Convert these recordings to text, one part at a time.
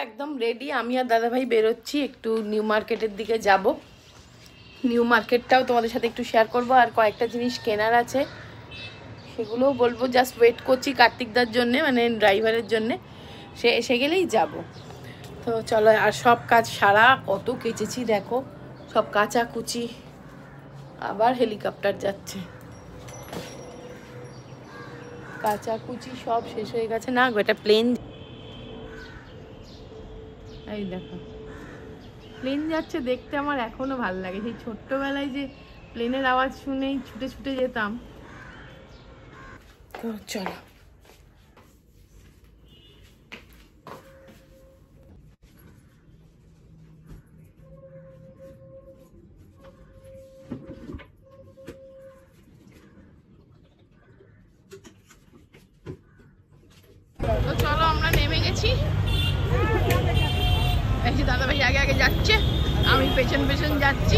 একদম রেডি। আমি আর দাদাভাই বেরোচ্ছি, একটু নিউ মার্কেটের দিকে যাব। নিউ মার্কেটটাও তোমাদের সাথে একটু শেয়ার করব, আর কয়েকটা জিনিস কেনার আছে সেগুলোও বলবো। জাস্ট ওয়েট করছি কার্তিকদার জন্যে, মানে ড্রাইভারের জন্যে, সে এসে গেলেই যাব। তো চলো, আর সব কাজ সারা, কত কেচেছি দেখো, সব কাচাকুচি। আবার হেলিকপ্টার যাচ্ছে, কাচাকুচি সব শেষ হয়ে গেছে। না গো, এটা প্লেন। এই দেখো প্লেন যাচ্ছে, দেখতে আমার এখনো ভালো লাগে। সেই ছোট্টবেলায় যে প্লেনের আওয়াজ শুনেই ছুটে ছুটে যেতাম। তো চলো, চলো আমরা নেমে গেছি। দাদাভাই আগে আগে যাচ্ছে, আমি পেছন পেছন যাচ্ছি।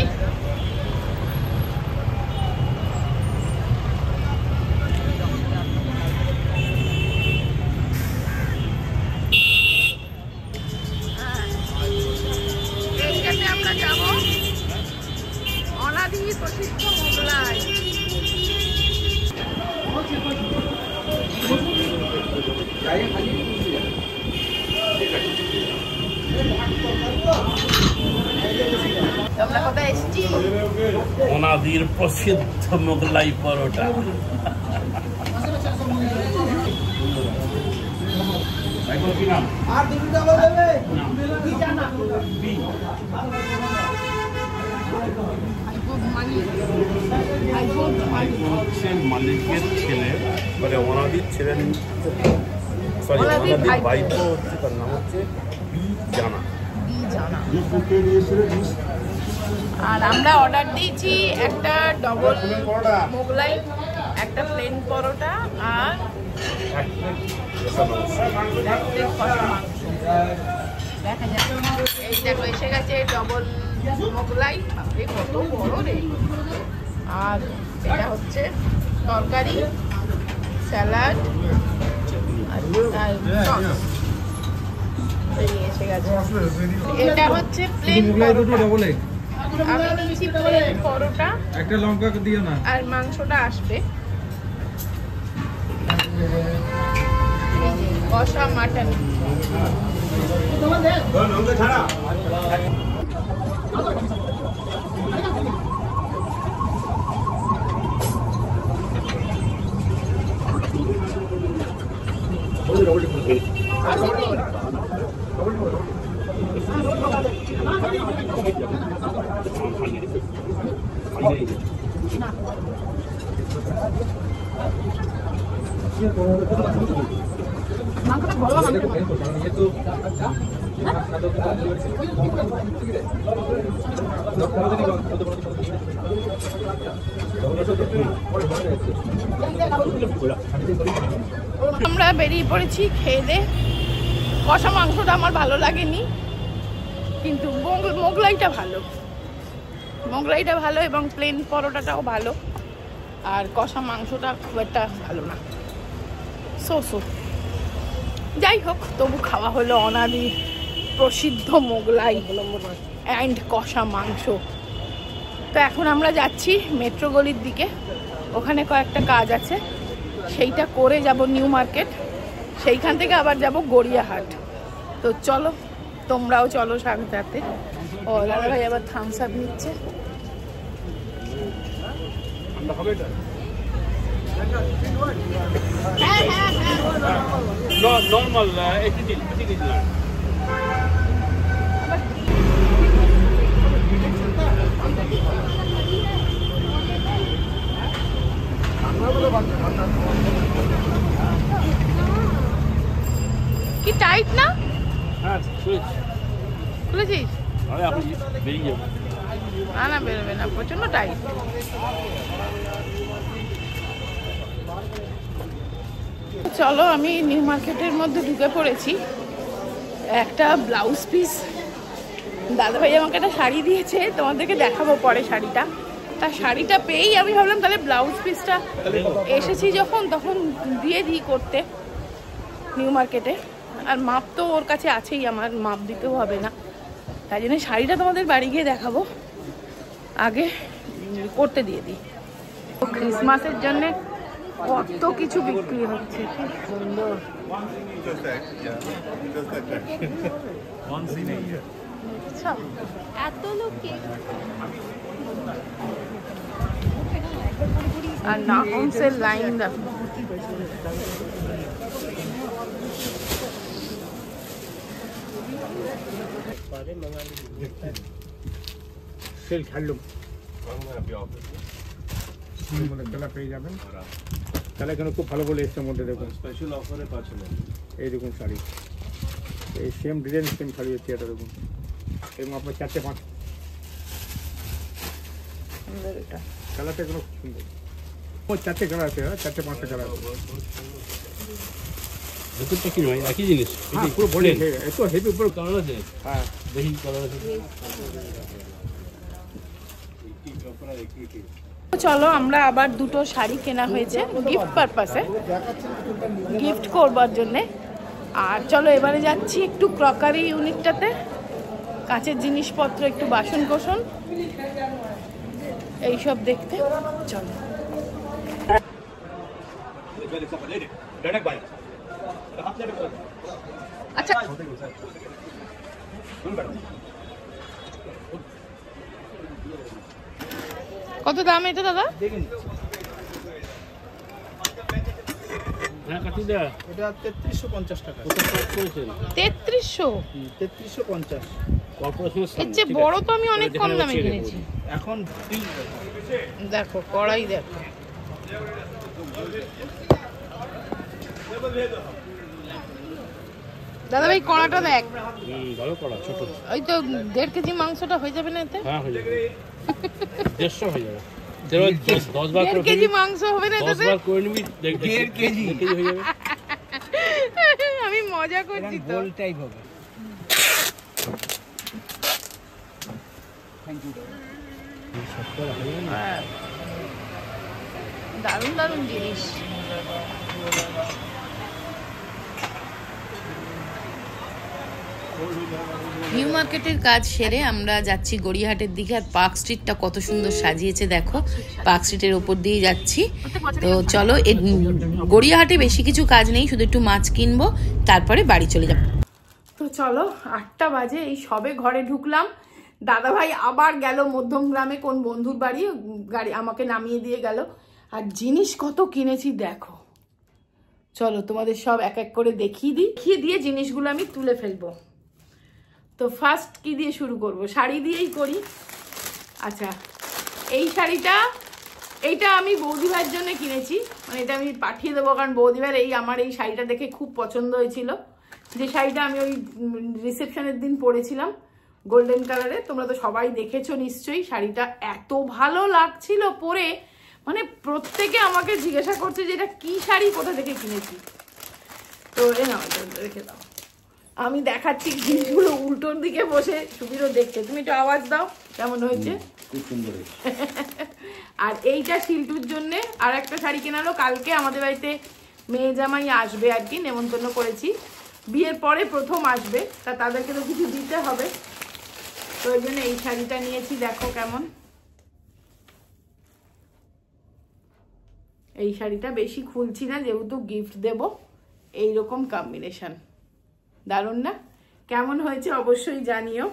এইখানে আমরা যাব অনাদি প্রসিদ্ধ মোগলাই। আমরা কোথায় এসেছি? অনাদির প্রসিদ্ধ মোগলাই পরোটা। মালিকের ছেলে, মানে অনাদির ছেলে, সরি অনাদির ভাইপো হচ্ছে, তার নাম হচ্ছে জানা। আর আমরা অর্ডার দিয়েছি একটা ডবল মোগলাই, একটা প্লেন পরোটা, আর দেখা যাক। এই দেখো এসে গেছে ডবল মোগলাই, কত বড় রে। আর এটা হচ্ছে তরকারি, স্যালাড, এসে গেছে। এটা হচ্ছে প্লেন পরোটা, আমি নিচ্ছি প্লেন পরোটা, একটা লঙ্কা দিও না, আর মাংসটা আসবে কষা মাটন। আমরা বেরিয়ে পড়েছি খেয়ে দে। কষা মাংসটা আমার ভালো লাগেনি, কিন্তু মোগলাইটা ভালো, মোগলাইটা ভালো, এবং প্লেন পরোটাটাও ভালো, আর কষা মাংসটা খুব একটা ভালো না। সো যাই হোক, তবু খাওয়া হলো অনাদির প্রসিদ্ধ মোগলাই অ্যান্ড কষা মাংস। তো এখন আমরা যাচ্ছি মেট্রো গলির দিকে, ওখানে কয়েকটা কাজ আছে, সেইটা করে যাব নিউ মার্কেট, সেইখান থেকে আবার যাব গড়িয়াহাট। তো চলো, তোমরাও চলো সাথে সাথে। ও দাদাভাই আবার থামস আপ নিচ্ছে। নর্মাল কি টাইট না? হ্যাঁ খুলেছিস? বেরিয়ে যাবো না বেরোবে না, প্রচন্ড টাইট। চলো, আমি নিউ মার্কেটের মধ্যে ঢুকে পড়েছি। একটা ব্লাউজ পিস, দাদাভাই আমাকে একটা শাড়ি দিয়েছে, তোমাদেরকে দেখাবো পরে শাড়িটা। তার শাড়িটা পেয়েই আমি ভাবলাম তাহলে ব্লাউজ পিসটা এসেছি যখন, তখন দিয়ে দিই করতে নিউ মার্কেটে। আর মাপ তো ওর কাছে আছেই, আমার মাপ দিতেও হবে না। তাই জন্য শাড়িটা তোমাদের বাড়ি গিয়ে দেখাবো, আগে করতে দিয়ে দিই। ক্রিসমাসের জন্য কত কিছু বিক্রি হচ্ছে, কি সুন্দর। এত লোকে আর নাহমসের লাইন দেখো। পেয়ে যাবেন তাহলে এখানে খুব ভালো বলে এসছে মধ্যে দেখুন স্পেশাল অফারে পাচ্ছেন। এই দেখুন শাড়ি, এই সেম ডিজাইন সেম শাড়ি হচ্ছে এটা দেখুন, এরকম আপনার 4-5 কালারটা এগুলো খুব সুন্দর। ও 4টে কালার আছে, 4-5টা কালার আছে। ভেতরটা কি নয় একই জিনিস? হ্যাঁ পুরো বডি এত হেভি উপর কালার আছে। হ্যাঁ দেখি কালার আছে। চলো আমরা আবার দুটো শাড়ি কেনা হয়েছে গিফট পারপাসে, গিফট করবার জন্যে। আর চলো এবারে যাচ্ছি একটু ক্রকারি ইউনিটটাতে, কাঁচের জিনিসপত্র, একটু বাসন কোসন এইসব দেখতে। চলো আচ্ছা কত দাম এটা দাদা? হ্যাঁ কাটি দা, এটা 3350 টাকা। 3350? কর্পোরেশনের এর চেয়ে বড় তো আমি অনেক কম দামে কিনেছি। এখন দেখো কড়াই দেখো, দাদা ভাই কড়াটা দেখ, ভালো করা ছোট। ওই তো 1.5 কেজি মাংসটা হয়ে যাবে না এতে? হ্যাঁ হয়ে যাবে, 150 হয়ে যাবে। 10 বার 1.5 কেজি মাংস হবে না 10 এতে? বার করে নিবি, 1.5 কেজি হয়ে যাবে। আমি মজা করছি তো। গোল টাইপ হবে। হ্যাঁ, দারুণ দারুণ জিনিস। নিউ মার্কেটের কাজ সেরে আমরা যাচ্ছি গড়িয়াহাটের দিকে। আর পার্ক স্ট্রিটটা কত সুন্দর সাজিয়েছে দেখো, পার্ক স্ট্রিটের ওপর দিয়ে যাচ্ছি। তো চলো, গড়িয়াহাটে বেশি কিছু কাজ নেই, শুধু একটু মাছ কিনবো, তারপরে বাড়ি চলে যাবো। তো চলো 8টা বাজে, এই সবে ঘরে ঢুকলাম। দাদা ভাই আবার গেল মধ্যমগ্রামে কোন বন্ধুর বাড়ি, গাড়ি আমাকে নামিয়ে দিয়ে গেল। আর জিনিস কত কিনেছি দেখো, চলো তোমাদের সব এক এক করে দেখিয়ে দিয়ে জিনিসগুলো আমি তুলে ফেলবো। তো ফার্স্ট কি দিয়ে শুরু করব? শাড়ি দিয়েই করি। আচ্ছা, এই শাড়িটা, এইটা আমি বৌদিভাইয়ের জন্য কিনেছি, মানে এটা আমি পাঠিয়ে দেবো, কারণ বৌদিভাইয়ের আমার এই শাড়িটা দেখে খুব পছন্দ হয়েছিল। যে শাড়িটা আমি ওই রিসেপশনের দিন পরেছিলাম, গোল্ডেন কালারে, তোমরা তো সবাই দেখেছো নিশ্চয়ই। শাড়িটা এত ভালো লাগছিল পরে, মানে প্রত্যেকে আমাকে জিজ্ঞাসা করছে যে এটা কি শাড়ি, কোথা থেকে কিনেছি। তো রেখে দাও, আমি দেখাচ্ছি জিনিসগুলো উল্টোর দিকে বসে, সুবিরও দেখতে। তুমি একটু আওয়াজ দাও কেমন হয়েছে। খুব সুন্দর। আর এইটা শিল্টুর জন্য আর একটা শাড়ি কেনালো, কালকে আমাদের বাড়িতে মেয়ে জামাই আসবে আর কি, নেমন্তন্ন করেছি, বিয়ের পরে প্রথম আসবে, তা তাদেরকে তো কিছু দিতে হবে, তো ওই জন্য এই শাড়িটা নিয়েছি। দেখো কেমন, এই শাড়িটা বেশি খুলছি না যেহেতু গিফট দেব। এইরকম কম্বিনেশন, দারুণ না? কেমন হয়েছে অবশ্যই জানিও।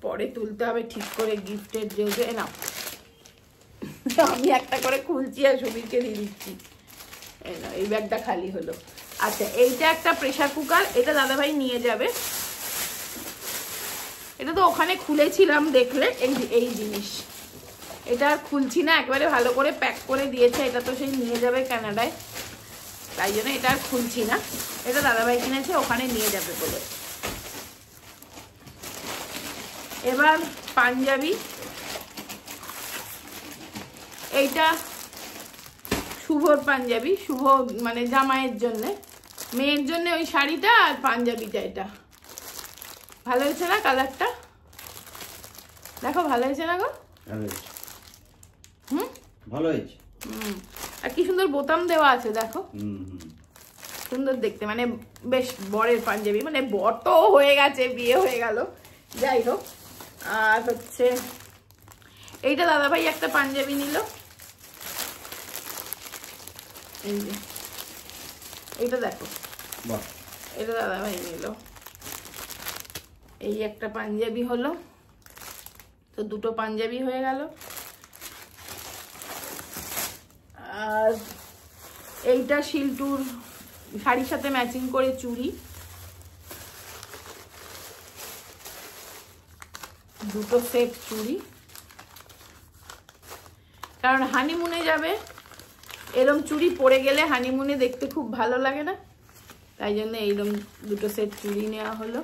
পরে তুলতে হবে ঠিক করে গিফটের যেহেতু। নাও আমি একটা করে খুলছি আর সুবীরকে দিয়ে দিচ্ছি। এই ব্যাগটা খালি হলো। আচ্ছা, এইটা একটা প্রেসার কুকার, এটা দাদাভাই নিয়ে যাবে। এটা তো ওখানে খুলেছিলাম দেখলে, এই জিনিস এটা আর খুলছি না, একবারে ভালো করে প্যাক করে দিয়েছে। এটা তো সেই নিয়ে যাবে কানাডায়, তাই জন্য এটা আর খুলছি না। এটা দাদাভাই কিনেছে, ওখানে নিয়ে যাবে বলে। এবার পাঞ্জাবি, এইটা শুভর পাঞ্জাবি, শুভ মানে জামাইয়ের জন্য, মেয়ের জন্য ওই শাড়িটা আর পাঞ্জাবিটা। এটা ভালো হয়েছে না কালারটা? দেখো ভালো হয়েছে না গো? ভালো হয়েছে। আর কি সুন্দর বোতাম দেওয়া আছে দেখো, সুন্দর দেখতে, মানে বেশ বরের পাঞ্জাবি, মানে বর তো হয়ে গেছে, বিয়ে হয়ে গেল, যাই হোক। আর হচ্ছে এইটা দাদাভাই একটা পাঞ্জাবি নিল, এই যে এইটা দেখো, এটা দাদাভাই নিল। এই একটা পাঞ্জাবি হলো, তো দুটো পাঞ্জাবি হয়ে গেল। আর এইটা শিলটুর শাড়ির সাথে ম্যাচিং করে চুড়ি, দুটো সেট চুড়ি, কারণ হানিমুনে যাবে, এরম চুড়ি পরে গেলে হানিমুনে দেখতে খুব ভালো লাগে না, তাই জন্য এইরকম দুটো সেট চুড়ি নেওয়া হলো,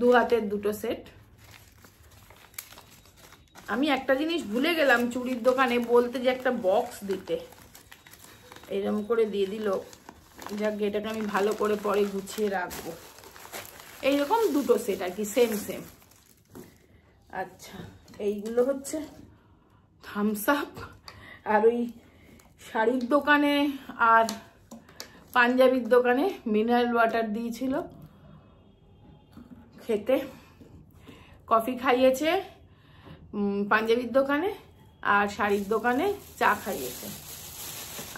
2 হাতের দুটো সেট। আমি একটা জিনিস ভুলে গেলাম চুড়ির দোকানে বলতে, যে একটা বক্স দিতে, এরকম করে দিয়ে দিল, যাক এটাকে আমি ভালো করে পরে গুছিয়ে রাখবো। এইরকম দুটো সেট আর কি, সেম সেম। আচ্ছা, এইগুলো হচ্ছে থামস আপ। আর ওই শাড়ির দোকানে আর পাঞ্জাবির দোকানে মিনারেল ওয়াটার দিয়েছিল খেতে, কফি খাইয়েছে পাঞ্জাবির দোকানে, আর শাড়ির দোকানে চা খাইয়েছে।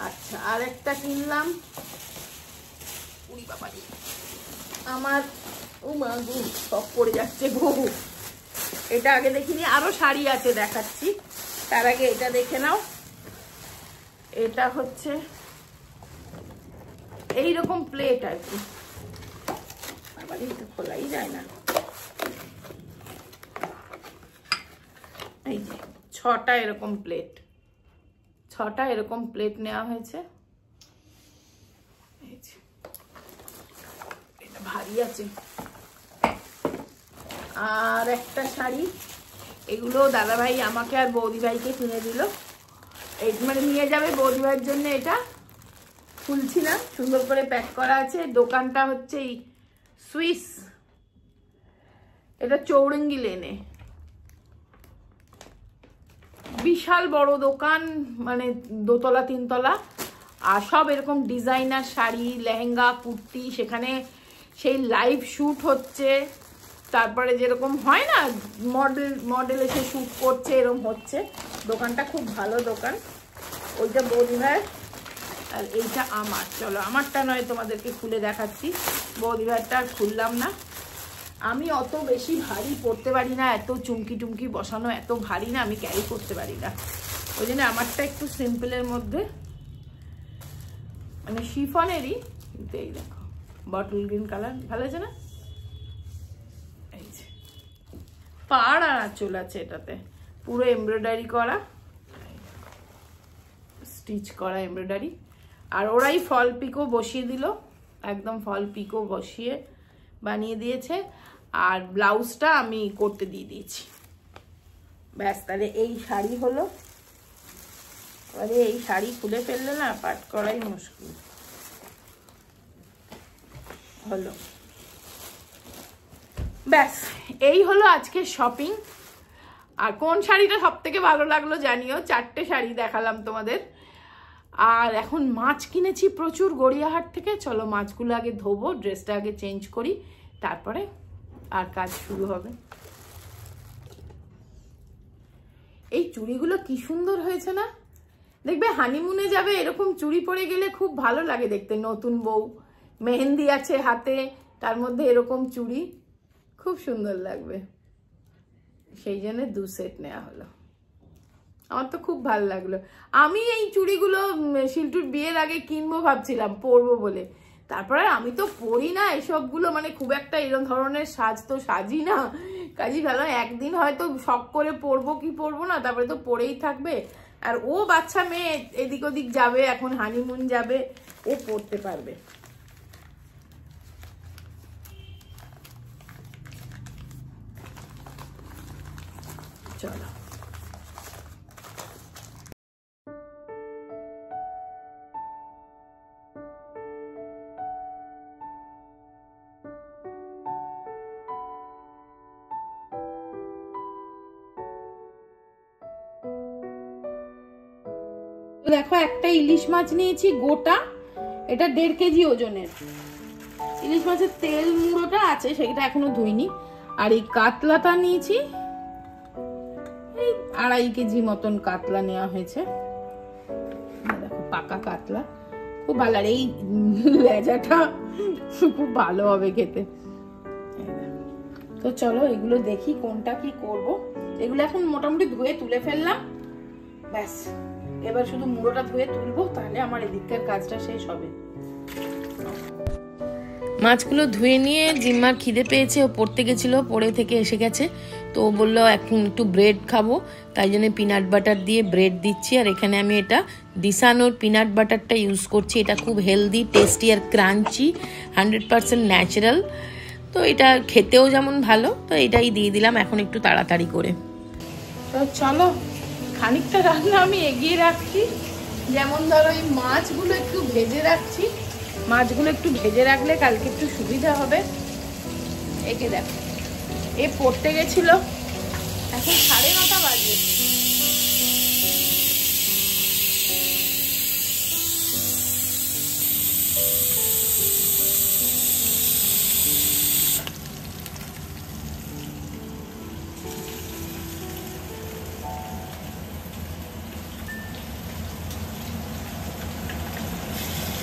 আচ্ছা, আর একটা কিনলাম, আমার সব পড়ে যাচ্ছে বহু। এটা আগে দেখিনি, আরো শাড়ি আছে দেখাচ্ছি, তার আগে এটা দেখে নাও। এটা হচ্ছে এইরকম প্লেট আর কি, আবার এটা খোলাই যায় না। এই যে 6টা এরকম প্লেট, 6টা এরকম প্লেট নেওয়া হয়েছে। এটা ভারী আছে। আর একটা শাড়ি, এগুলো দাদাভাই আমাকে আর বৌদি ভাইকে কিনে দিল, এই মানে নিয়ে যাবে বৌদি ভাইয়ের জন্য। এটা খুলছি না, সুন্দর করে প্যাক করা আছে। দোকানটা হচ্ছে এই সুইস, এটা চৌরঙ্গি লেনে, বিশাল বড় দোকান, মানে 2 তলা 3 তলা, আর সব এরকম ডিজাইনার শাড়ি, লেহেঙ্গা, কুর্তি, সেখানে সেই লাইভ শুট হচ্ছে, তারপরে যেরকম হয় না মডেল এসে শুট করছে, এরকম হচ্ছে। দোকানটা খুব ভালো দোকান। ওইটা বৌদি ভাইয়ের, আর এইটা আমার। চলো আমারটা নয়, তোমাদেরকে খুলে দেখাচ্ছি। বৌদি ভাইয়েরটা আর খুললাম না, আমি অত বেশি ভারী পরতে পারি না, এত চুমকি টুমকি বসানো এত ভারী না, আমি ক্যারি করতে পারি না, ওই জন্য আমারটা একটু সিম্পলের মধ্যে, মানে শিফনেরই, কিন্তু এই দেখো বটল গ্রিন কালার, ভালো আছে না? এই যে পাড় আর আঁচল আছে, এটাতে পুরো এমব্রয়ডারি করা, স্টিচ করা এমব্রয়ডারি। আর ওরাই ফল পিকো বসিয়ে দিল, একদম ফল পিকো বসিয়ে বানিয়ে দিয়েছে। আর ব্লাউজটা আমি করতে দিয়ে দিয়েছি, ব্যাস। তাহলে এই শাড়ি হলো। এবারে এই শাড়ি খুলে ফেললে না পাট করাই মুশকিল হলো। ব্যাস, এই হলো আজকে শপিং। আর কোন শাড়িটা সব থেকে ভালো লাগলো জানিও, 4টে শাড়ি দেখালাম তোমাদের। আর এখন মাছ কিনেছি প্রচুর গড়িয়াহাট থেকে, চলো মাছগুলো আগে ধোবো, ড্রেসটা আগে চেঞ্জ করি, তারপরে আর কাজ শুরু হবে। এই চুড়িগুলো কি সুন্দর হয়েছে না? দেখবে হানিমুনে যাবে এরকম চুড়ি পরে গেলে খুব ভালো লাগে দেখতে, নতুন বউ, মেহেন্দি আছে হাতে, তার মধ্যে এরকম চুড়ি খুব সুন্দর লাগবে, সেই জন্য 2 সেট নেওয়া হলো। আমার তো খুব ভালো লাগলো। আমি এই চুড়িগুলো শিল্টুর বিয়ের আগে কিনবো ভাবছিলাম, পরবো বলে, তারপরে আমি তো পরি না এসবগুলো, মানে খুব একটা এরকম ধরনের সাজ তো সাজি না, কাজী ভালো একদিন হয়তো শখ করে পরবো কি পরবো না, তারপরে তো পরেই থাকবে। আর ও বাচ্চা মেয়ে, এদিক ওদিক যাবে, এখন হানিমুন যাবে, ও পরতে পারবে। চলো দেখো একটা ইলিশ মাছ নিয়েছি গোটা, এটা 1.5 কেজি ওজনের। ইলিশ মাছের তেল মুড়োটা আছে, সেটা এখনো ধুইনি। আর এই কাতলাটা নিয়েছি, এই 2.5 কেজি মতন কাতলা নেওয়া হয়েছে। দেখো পাকা কাতলা, খুব ভালো। আর এই লেজাটা খুব ভালো হবে খেতে। তো চলো এগুলো দেখি কোনটা কি করব। এগুলো এখন মোটামুটি ধুয়ে তুলে ফেললাম, ব্যাস এবার শুধু মুড়োটা ধুয়ে তুলবো, তাহলে আমার এদিককার কাজটা শেষ হবে। মাছগুলো ধুয়ে নিয়ে জিম্মার খিদে পেয়েছে, ও পড়তে গেছিলো, পড়ে থেকে এসে গেছে। তো ও বললো এখন একটু ব্রেড খাবো, তাই জন্য পিনাট বাটার দিয়ে ব্রেড দিচ্ছি। আর এখানে আমি এটা দিসানোর পিনাট বাটারটা ইউজ করছি। এটা খুব হেলদি, টেস্টি আর ক্রাঞ্চি, 100% ন্যাচারাল। তো এটা খেতেও যেমন ভালো, তো এটাই দিয়ে দিলাম এখন একটু তাড়াতাড়ি করে। তো চলো খানিকটা রান্না আমি এগিয়ে রাখছি। যেমন ধরো এই মাছগুলো একটু ভেজে রাখছি, মাছগুলো একটু ভেজে রাখলে কালকে একটু সুবিধা হবে। একে দেখো, এ পড়তে গেছিল, এখন 9:30 বাজে।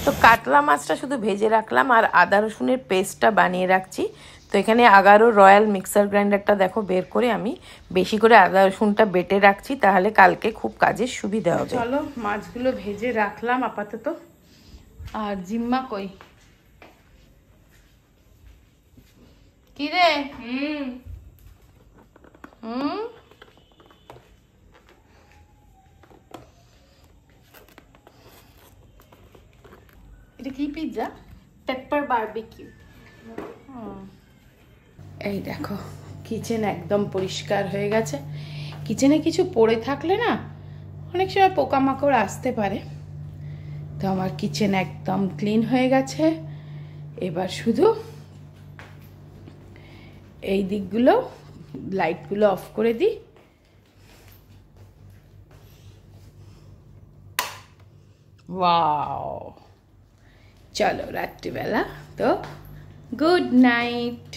তো কাতলা মাছটা শুধু ভেজে রাখলাম, আর আদা রসুনের পেস্টটা বানিয়ে রাখছি। তো এখানে 11 রয়্যাল মিক্সার গ্রাইন্ডারটা দেখো বের করে আমি বেশি করে আদা রসুনটা বেটে রাখছি, তাহলে কালকে খুব কাজের সুবিধা হবে। চলো মাছগুলো ভেজে রাখলাম আপাতত। আর জিম্মা কই? কি রে? এটা কি পিৎজা? Paper barbecue. এই দেখো কিচেন একদম পরিষ্কার হয়ে গেছে। কিচেনে কিছু পড়ে থাকলে না অনেক সময় পোকামাকড় আসতে পারে, তো আমার কিচেন একদম ক্লিন হয়ে গেছে। এবার শুধু এই দিকগুলো, লাইটগুলো অফ করে দিই। ওয়াও, চলো রাত্রিবেলা তো গুড নাইট।